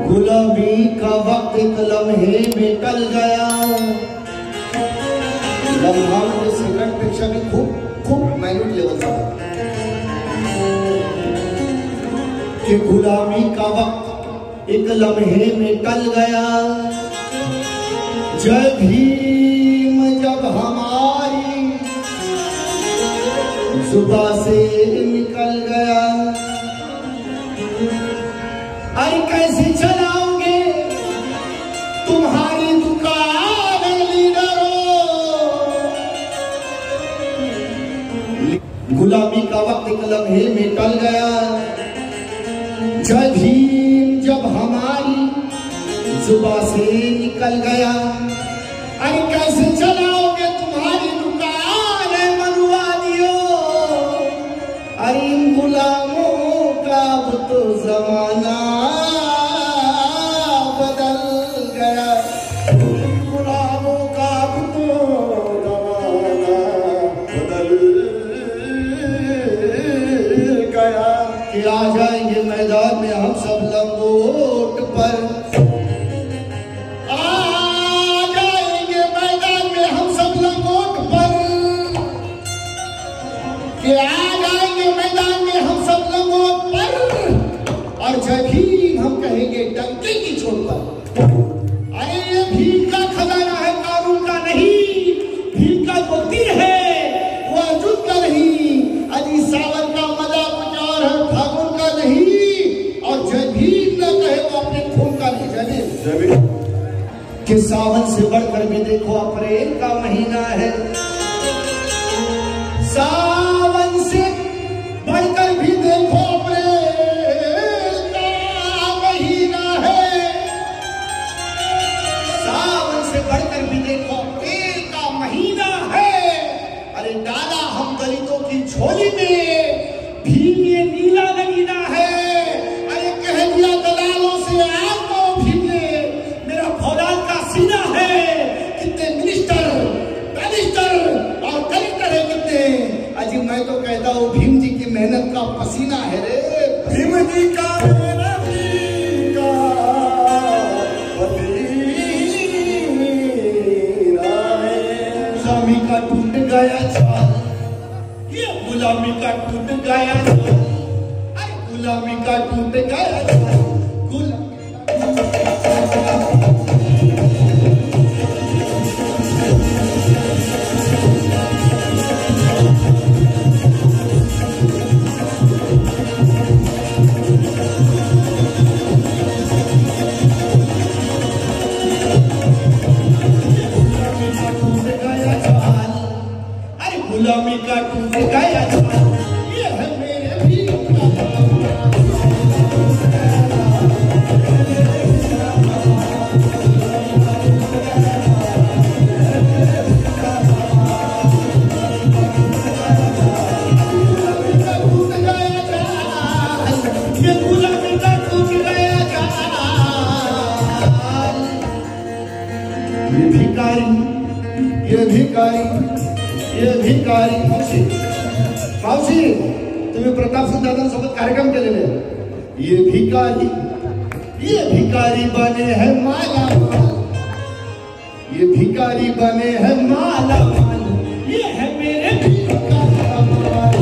गुलामी का वक्त एक लम्हे में टल गया। लम्हा म्हणजे सेकंड पेक्षा भी खूप माइन्यूट लेवलचा कि गुलामी का वक्त एक लम्हे में टल गया। जय भीम जब हमारी जुबान से निकल गया। अरे कैसे चलाओगे तुम्हारी दुकान लीडरों। गुलामी का वक्त एक लम्हे में टल गया। जय भीम जब हमारी जुबान से निकल गया। अरे कैसे चलाओगे तुम्हारी दुकान मनुवादियों। अरे इन गुलामों का अब तो जमाना बदल गया। गुलामों का अब तो जमाना बदल गया। कि आ जाएंगे मैदान में हम सब लंगोट पर। और जय भीम हम कहेंगे डंके की चोट पर। अरे ये भीम का खजाना है, कानून का नहीं। भीम का जो तीर है वो अर्जुन का नहीं। अजी सावन का मजा कुछ और है, फागुन का नहीं। और जय भीम न कहे वो अपने खून का नहीं। जय भीम कि सावन से बढ़कर भी देखो अप्रैल का महीना है। सावन से बढ़कर भी देखो बढ़कर भी देखो अप्रैल का महीना है। अरे डाला हम दलितों की झोली में भीम ये नीला नगीना है। अरे कह दिया दलालों से आपको भीम ने मेरा फौलाद का सीना है। कितने मिनिस्टर और कलेक्टर है कितने। अजी मैं तो कहता हूँ भीम जी की मेहनत का पसीना है रे। भीम जी का गुलामी का टूट गया चाल। ये गुलामी का टूट गया चाल। अरे गुलामी का टूट गया चाल। गुलामी का टूट गया चाल। ये है मेरे भीम का। ये गुलामी का टूट गया चाल। ये भिकारी मावशी तुम्ही प्रताप सिंह दादांसोबत कार्यक्रम केलेले। ये भिकारी बने हैं माला माल। ये भिकारी बने हैं माला माल। ये है मेरे भीम का माल।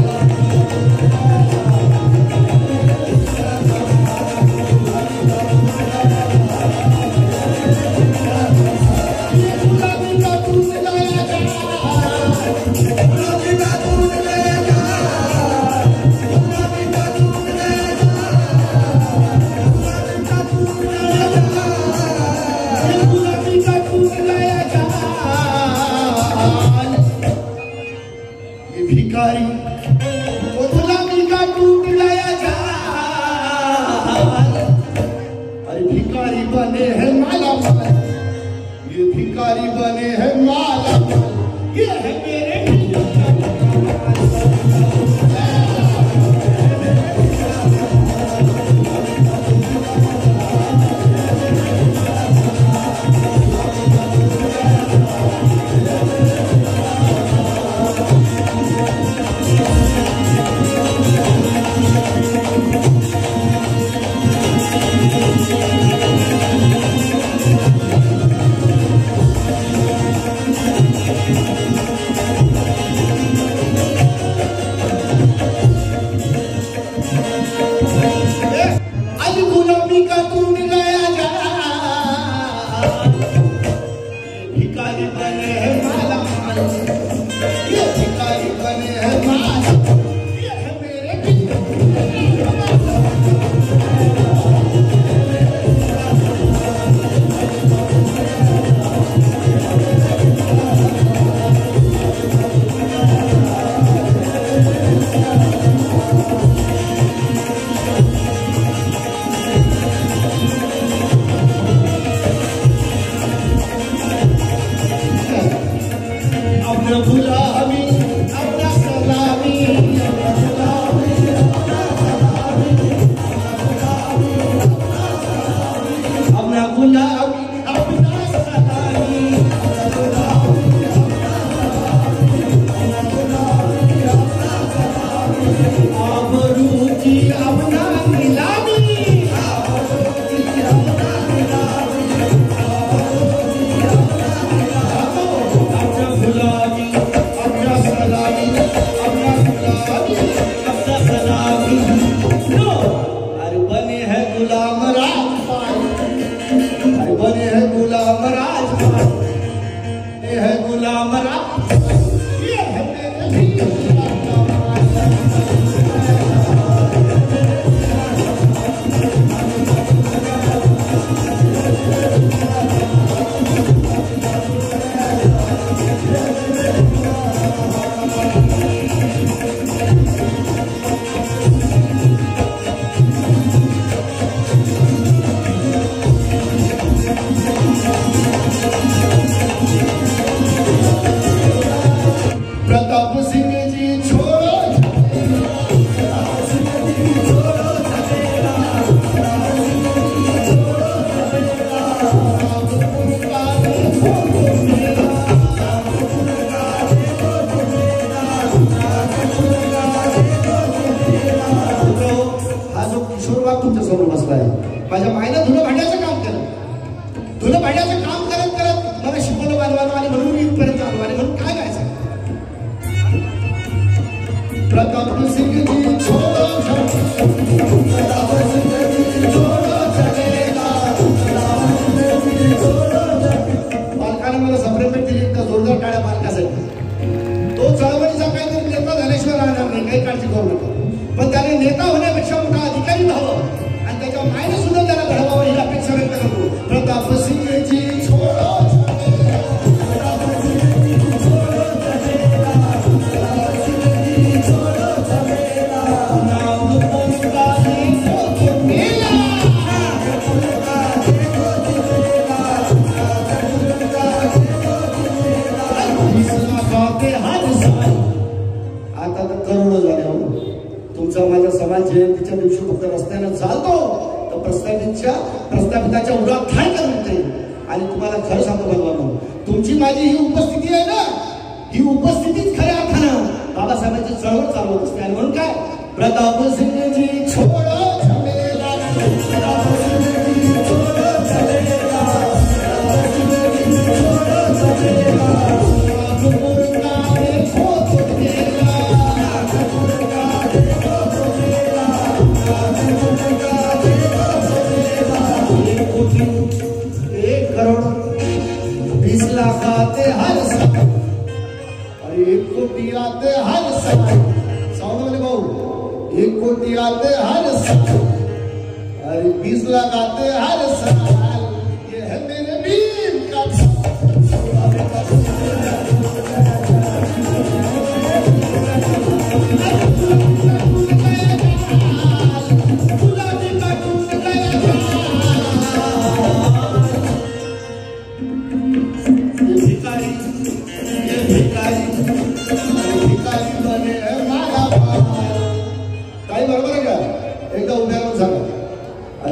भिखारी गुलामी का टूट गया चाल। अरे भिखारी बने हैं माला माल। ये भिखारी बने हैं माला माल। ये है मेरे भीम का Thank you. माझ्या मायनं धुणं भांड्याचं काम केलं. धुणं भांड्याचं काम करत करत मला शिकवलं बांधवानं आणि म्हणून मी इथपर्यंत आलो. आणि म्हणून काय गायचं प्रताप सिंह जी छोड़ो पालकाने मला सप्रेमेंट दिली एकदा जोरदार टाळ्या पालकासाठी. तो चळवळीचा काहीतरी नेता झाल्याशिवाय राहणार नाही, काही काळजी करू नका. पण त्याने नेता होण्यापेक्षा मोठा अधिकारी व्हावं आणि त्याच्या मायने सुद्धा त्याला घडवावं ही अपेक्षा व्यक्त करतो. प्रताप सिंह जी छोड़ो माझा समाज जयंतीच्या दिवशी फक्त रस्त्यानं चालतो तर प्रस्थापिताच्या उरात ठाय करून येईल. आणि तुम्हाला खरं सांगतो भगवान, तुमची माझी ही उपस्थिती आहे ना, ही उपस्थितीच खऱ्या अर्थानं बाबासाहेबांची चळवळ चालवत असते. आणि म्हणून काय प्रताप सिंहजी छोड़ो झमेला, आते हर साल और 1 कोटी आते हर साल. साउंड वाले भाऊ, 1 कोटी आते हर साल और 20 लाख आते हर साल. ये है मेरे भीम का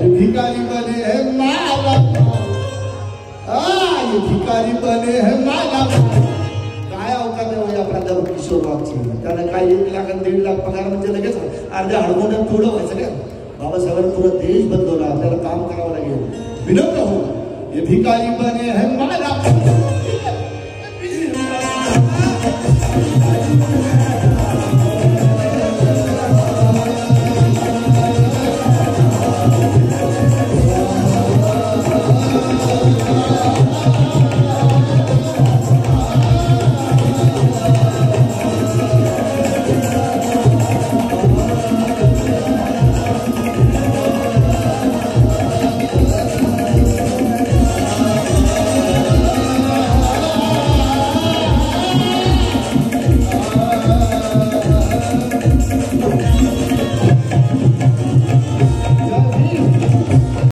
भिकारी बने है माला, ये भिकारी बने है माला. काय अवकाश आहे या प्रताप किशोर बागची. त्याला काय 1 लाख आणि 1.5 लाख पगार म्हणजे लगेच अर्ध्या हडमोड्यात थोडं व्हायचं का. बाबासाहेबांनी पुरा देश बदलवला, आपल्याला काम करावं लागेल. विनम्र हो, ये भिकारी बने है माला.